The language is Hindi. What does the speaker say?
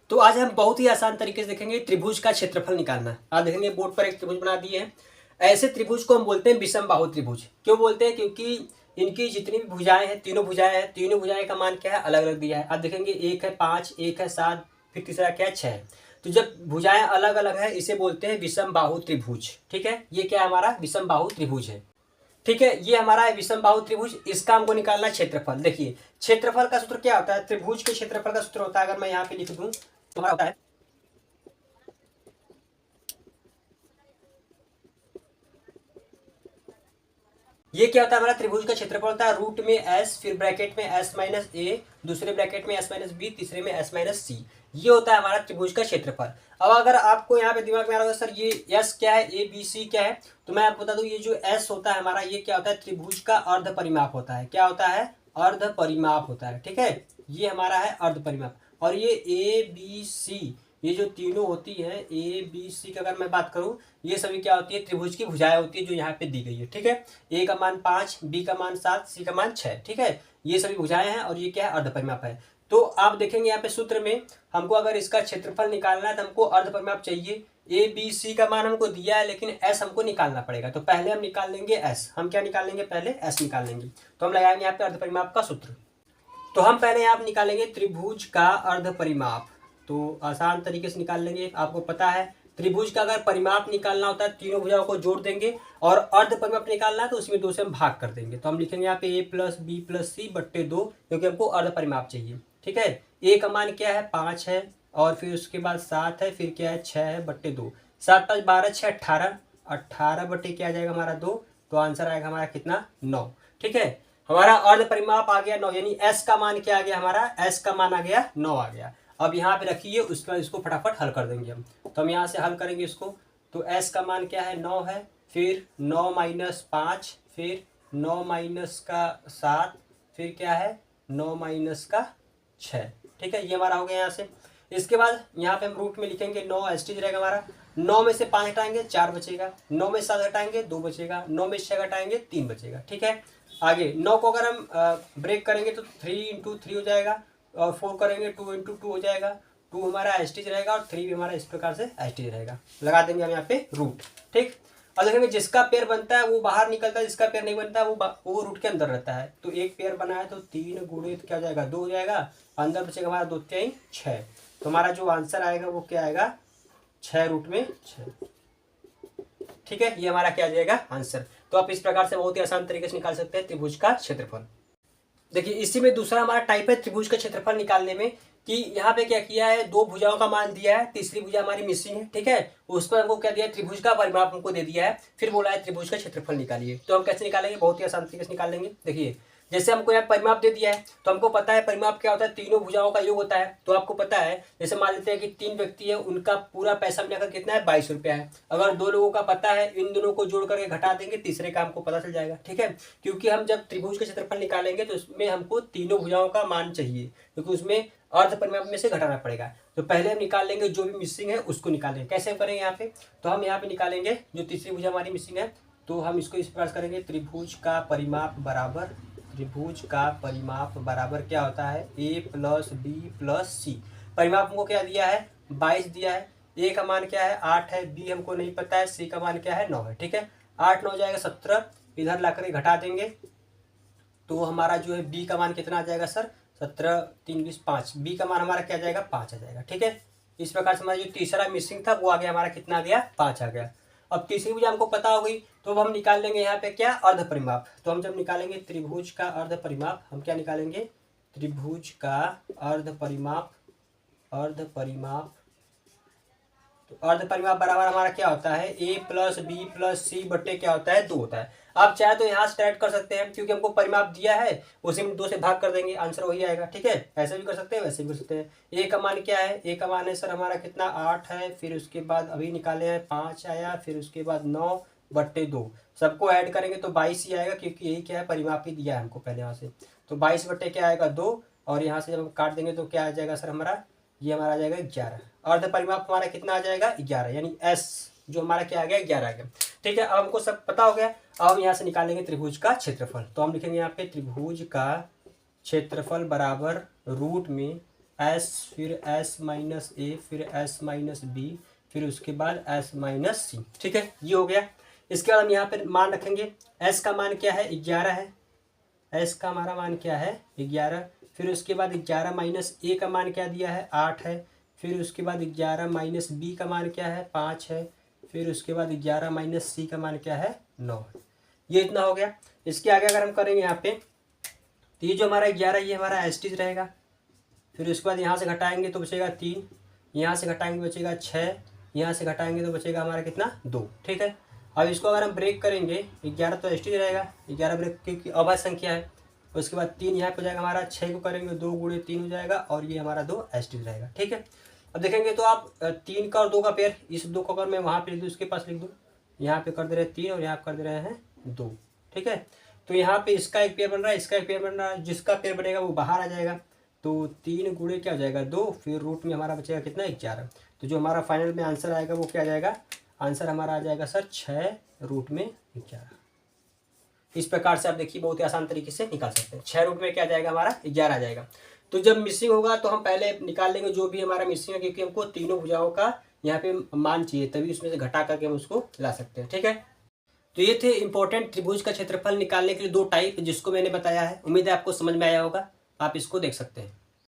तो आज हम बहुत ही आसान तरीके से देखेंगे त्रिभुज का क्षेत्रफल निकालना। आप देखेंगे बोर्ड पर एक त्रिभुज बना दिए हैं। ऐसे त्रिभुज को हम बोलते हैं विषम बाहु त्रिभुज। क्यों बोलते हैं? क्योंकि इनकी जितनी भी भुजाएं हैं, तीनों भुजाएं का मान क्या है? अलग अलग दिया है। आप देखेंगे एक है 5, एक है 7, फिर तीसरा क्या है 6। तो जब भुजाएं अलग अलग है इसे बोलते हैं विषम बाहु त्रिभुज। ठीक है, ये क्या हमारा विषम बाहु त्रिभुज है। ठीक है, ये हमारा है विषम बाहु त्रिभुज। इसका हमको निकालना है क्षेत्रफल। देखिए क्षेत्रफल का सूत्र क्या होता है? त्रिभुज के क्षेत्रफल का सूत्र होता है, अगर मैं यहाँ पे लिख दूं तो हमारा होता है, ये क्या होता है? हमारा त्रिभुज का क्षेत्रफल होता है रूट में एस, फिर ब्रैकेट में एस माइनस ए, दूसरे ब्रैकेट में एस माइनस बी, तीसरे में एस माइनस सी। ये होता है हमारा त्रिभुज का क्षेत्रफल। अब अगर आपको यहाँ पे दिमाग में आ रहा होगा सर ये एस क्या है, ए बी सी क्या है, तो मैं आपको बता दूं ये जो एस होता है हमारा, ये क्या होता है? त्रिभुज का अर्ध परिमाप होता है। क्या होता है? अर्ध परिमाप होता है। ठीक है, ये हमारा है अर्ध परिमाप। और ये ए बी सी, ये जो तीनों होती है ए बी सी की अगर मैं बात करूं, ये सभी क्या होती है? त्रिभुज की भुजाएं होती है जो यहाँ पे दी गई है। ठीक है, ए का मान 5, बी का मान 7, सी का मान 6। ठीक है, ये सभी भुजाएं हैं और ये क्या है? अर्ध परिमाप है। तो आप देखेंगे यहाँ पे सूत्र में हमको अगर इसका क्षेत्रफल निकालना है तो हमको अर्ध परिमाप चाहिए। ए बी सी का मान हमको दिया है लेकिन एस हमको निकालना पड़ेगा। तो पहले हम निकाल लेंगे एस। हम क्या निकाल लेंगे? पहले एस निकाल लेंगे। तो हम लगाएंगे यहाँ पे अर्ध परिमाप का सूत्र। तो हम पहले यहाँ पे निकालेंगे त्रिभुज का अर्ध परिमाप। तो आसान तरीके से निकाल लेंगे। आपको पता है त्रिभुज का अगर परिमाप निकालना होता है तीनों भुजाओं को जोड़ देंगे, और अर्ध परिमाप निकालना है तो उसमें 2 से हम भाग कर देंगे। तो हम लिखेंगे यहाँ पे ए प्लस बी प्लस सी बट्टे 2, क्योंकि हमको अर्ध परिमाप चाहिए। ठीक है, ए का मान क्या है? 5 है, और फिर उसके बाद 7 है, फिर क्या है? 6 है बट्टे 2। 7 5 12, 6 18, 18 बट्टे क्या आ जाएगा हमारा 2। तो आंसर आएगा हमारा कितना? 9। ठीक है, हमारा अर्ध परिमाप आ गया 9, यानी एस का मान क्या आ गया हमारा? एस का मान आ गया 9 आ गया। अब यहाँ पे रखिए, उसके बाद इसको फटाफट हल कर देंगे हम। तो हम यहाँ से हल करेंगे इसको। तो एस का मान क्या है? 9 है, फिर 9 माइनस 5, फिर 9 माइनस का 7, फिर क्या है? 9 माइनस का 6। ठीक है, ये हमारा हो गया यहाँ से। इसके बाद यहाँ पे हम रूट में लिखेंगे 9, एस्टीज रहेगा हमारा। 9 में से 5 हटाएंगे 4 बचेगा, 9 में से 7 हटाएंगे 2 बचेगा, 9 में से 6 हटाएंगे 3 बचेगा। ठीक है, आगे 9 को अगर हम ब्रेक करेंगे तो 3 इंटू 3 हो जाएगा, और 4 करेंगे 2 इंटू 2 हो जाएगा। 2 हमारा एस्टीज रहेगा और 3 भी हमारा इस प्रकार से एस्टीज रहेगा। लगा देंगे हम यहाँ पे रूट। ठीक, और देखेंगे जिसका पेयर बनता है वो बाहर निकलता है, जिसका पेयर नहीं बनता है वो रूट के अंदर रहता है। तो एक पेयर बना है तो 3 गुणे तो क्या हो जाएगा? 2 हो जाएगा, अंदर बचेगा हमारा 2 3 6। तो हमारा जो आंसर आएगा वो क्या आएगा? 6 रूट में 6। ठीक है, ये हमारा क्या आ जाएगा? आंसर। तो आप इस प्रकार से बहुत ही आसान तरीके से निकाल सकते हैं त्रिभुज का क्षेत्रफल। देखिए इसी में दूसरा हमारा टाइप है त्रिभुज का क्षेत्रफल निकालने में, कि यहाँ पे क्या किया है? 2 भुजाओं का मान दिया है, तीसरी भुजा हमारी मिसिंग है। ठीक है, उस पर हमको क्या दिया है? त्रिभुज का परिमाप हमको दे दिया है, फिर बोला है त्रिभुज का क्षेत्रफल निकालिए। तो हम कैसे निकालेंगे? बहुत ही आसान तरीके से निकाल लेंगे। देखिए जैसे हमको यहाँ परिमाप दे दिया है तो हमको पता है परिमाप क्या होता है? तीनों भुजाओं का योग होता है। तो आपको पता है, जैसे मान लेते हैं कि 3 व्यक्ति है, उनका पूरा पैसा मिलाकर कितना है? 22 रुपया है। अगर 2 लोगों का पता है, इन दोनों को जोड़ करके घटा देंगे, तीसरे का हमको पता चल जाएगा। ठीक है, क्योंकि हम जब त्रिभुज का क्षेत्रफल निकालेंगे तो उसमें हमको तीनों भुजाओं का मान चाहिए, क्योंकि उसमें अर्ध परिमाप में से घटाना पड़ेगा। तो पहले हम निकाल लेंगे जो भी मिसिंग है उसको निकालेंगे। कैसे हम करेंगे यहाँ पे? तो हम यहाँ पे निकालेंगे जो तीसरी भुजा हमारी मिसिंग है, तो हम इसको इस प्रकार करेंगे, त्रिभुज का परिमाप बराबर, त्रिभुज का परिमाप बराबर क्या होता है? ए प्लस बी प्लस सी। परिमाप हमको क्या दिया है? 22 दिया है। ए का मान क्या है? 8 है, बी हमको नहीं पता है, सी का मान क्या है? 9 है। ठीक है, 8 9 जाएगा 17, इधर ला करके घटा देंगे तो हमारा जो है बी का मान कितना आ जाएगा सर? 17 3 20 5। बी का मान हमारा क्या आ जाएगा? 5 आ जाएगा। ठीक है, इस प्रकार से हमारा जो तीसरा मिसिंग था वो आ गया हमारा, कितना आ गया? 5 आ गया। अब तीसरी भुजा हमको पता हो गई, तो अब हम निकाल लेंगे यहाँ पे क्या? अर्ध परिमाप। तो हम जब निकालेंगे त्रिभुज का अर्ध परिमाप, हम क्या निकालेंगे? त्रिभुज का अर्ध परिमाप, अर्ध परिमाप। तो अर्ध परिमाप बराबर हमारा क्या होता है? ए प्लस बी प्लस सी बट्टे क्या होता है? 2 होता है। आप चाहे तो यहाँ से डायरेक्ट कर सकते हैं, क्योंकि हमको परिमाप दिया है, उसी में 2 से भाग कर देंगे, आंसर वही आएगा। ठीक है, ऐसे भी कर सकते हैं, वैसे भी कर सकते हैं। ए का मान क्या है? ए का मान है सर हमारा कितना? 8 है, फिर उसके बाद अभी निकाले हैं 5 आया, फिर उसके बाद 9 बट्टे 2। सबको ऐड करेंगे तो 22 ही आएगा, क्योंकि यही क्या है? परिमाप ही दिया है हमको पहले यहाँ से। तो 22 बट्टे क्या आएगा? 2, और यहाँ से जब हम काट देंगे तो क्या आ जाएगा सर हमारा? ये हमारा आ जाएगा 11। अर्ध परिमाप हमारा कितना आ जाएगा? 11, यानी एस जो हमारा क्या आ गया? 11 आ गया। ठीक है, अब हमको सब पता हो गया। अब हम यहाँ से निकालेंगे त्रिभुज का क्षेत्रफल। तो हम लिखेंगे यहाँ पे त्रिभुज का क्षेत्रफल बराबर रूट में एस, फिर एस माइनस ए, फिर एस माइनस बी, फिर उसके बाद एस माइनस सी। ठीक है, ये हो गया। इसके बाद हम यहाँ पर मान रखेंगे। एस का मान क्या है? 11 है। एस का हमारा मान क्या है? 11। फिर उसके बाद 11 माइनस ए का मान क्या दिया है? 8 है। फिर उसके बाद 11 माइनस बी का मान क्या है? 5 है। फिर उसके बाद 11 माइनस सी का मान क्या है? 9 है। ये इतना हो गया। इसके आगे अगर हम करेंगे यहाँ पे, तो ये जो हमारा 11 ये हमारा एस्टीज रहेगा। फिर उसके बाद यहाँ से घटाएंगे तो बचेगा 3, यहाँ से घटाएंगे बचेगा 6, यहाँ से घटाएंगे तो बचेगा हमारा कितना? 2। ठीक है, अब इसको अगर हम ब्रेक करेंगे, 11 तो एस्टीज रहेगा, 11 ब्रेक क्योंकि अभाज्य संख्या है। उसके बाद 3 यहाँ पे हो जाएगा हमारा, 6 को करेंगे 2 गुणे 3 हो जाएगा, और ये हमारा 2 एस्टीज रहेगा। ठीक है, अब देखेंगे तो आप 3 का और 2 का पेयर, इस 2 को अगर मैं वहाँ पे लिख दूँ, उसके पास लिख दूँ, यहाँ पे कर दे रहे हैं 3 और यहाँ कर दे रहे हैं 2। ठीक है, तो यहाँ पे इसका एक पेयर बन रहा है, इसका एक पेयर बन रहा है, जिसका पेयर बनेगा वो बाहर आ जाएगा। तो 3 गुणे क्या हो जाएगा? 2, फिर रूट में हमारा बचेगा कितना? 11। तो जो हमारा फाइनल में आंसर आएगा वो क्या आ जाएगा? आंसर हमारा आ जाएगा सर 6 रूट में 11। इस प्रकार से आप देखिए बहुत ही आसान तरीके से निकाल सकते हैं। 6 रूट में क्या आ जाएगा? हमारा 11 आ जाएगा। तो जब मिसिंग होगा तो हम पहले निकाल लेंगे जो भी हमारा मिसिंग है, क्योंकि हमको तीनों भुजाओं का यहाँ पे मान चाहिए, तभी उसमें से घटा करके हम उसको ला सकते हैं। ठीक है, तो ये थे इंपॉर्टेंट त्रिभुज का क्षेत्रफल निकालने के लिए 2 टाइप, जिसको मैंने बताया है। उम्मीद है आपको समझ में आया होगा। आप इसको देख सकते हैं।